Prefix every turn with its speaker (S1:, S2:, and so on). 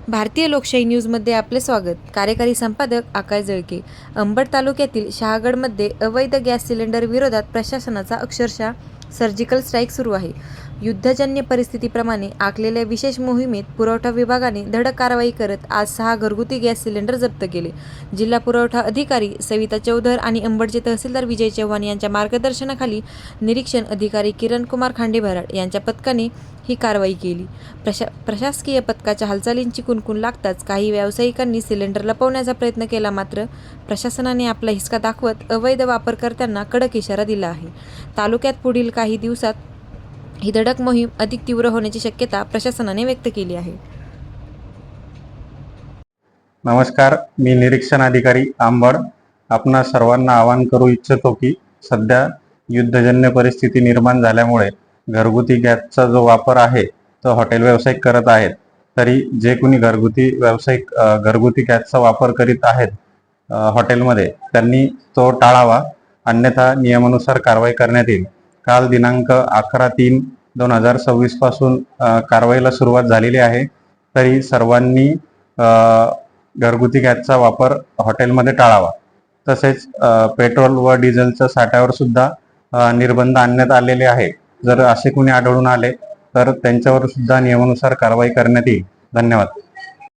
S1: भारतीय लोकशाही न्यूजमध्ये आपले स्वागत। कार्यकारी संपादक आकाश जळके। अंबड तालुक्यातील शहागडमध्ये अवैध गॅस सिलेंडर विरोधात प्रशासनाचा अक्षरशः सर्जिकल स्ट्राईक सुरू आहे। युद्धजन्य परिस्थितीप्रमाणे आखलेल्या विशेष मोहिमेत पुरवठा विभागाने धडक कारवाई करत आज 6 घरगुती गॅस सिलेंडर जप्त केले। जिल्हा पुरवठा अधिकारी सविता चौधर आणि अंबडचे तहसीलदार विजय चव्हाण यांच्या मार्गदर्शनाखाली निरीक्षण अधिकारी किरण कुमार खांडेभराड यांच्या पथकाने ही कारवाई केली। प्रशासकीय पथकाच्या हालचालींची कुणकुण लागताच काही व्यावसायिकांनी सिलेंडर लपवण्याचा प्रयत्न केला, मात्र प्रशासनाने आपला हिसका दाखवत अवैध वापरकर्त्यांना कडक इशारा दिला आहे। तालुक्यात पुढील काही दिवसात ही धडक मोहीम अधिक तीव्र होण्याची शक्यता प्रशासनाने व्यक्त केली आहे।
S2: नमस्कार, मी निरीक्षण अधिकारी अंबड आपणा सर्वांना आवाहन करू इच्छितो की सध्या युद्धजन्य परिस्थिती निर्माण झाल्यामुळे घरगुती गॅसचा जो वापर आहे तो हॉटेल व्यावसायिक करत आहेत। तरी जे कोणी घरगुती गॅसचा वापर करीत आहेत हॉटेलमध्ये त्यांनी तो टाळावा, अन्यथा नियमानुसार कारवाई करण्यात येईल। काल दिनांक 11/3/2026 पासून कारवाईला सुरुवात झालेली आहे। तरी सर्वांनी घरगुती गॅसचा वापर हॉटेलमध्ये टाळावा। तसेच पेट्रोल व डिझेलच्या साठ्यावर सुद्धा निर्बंध आणण्यात आलेले आहे। जर असे कोणी आढळून आले तर त्यांच्यावर सुद्धा नियमानुसार कारवाई करण्यात येईल। धन्यवाद।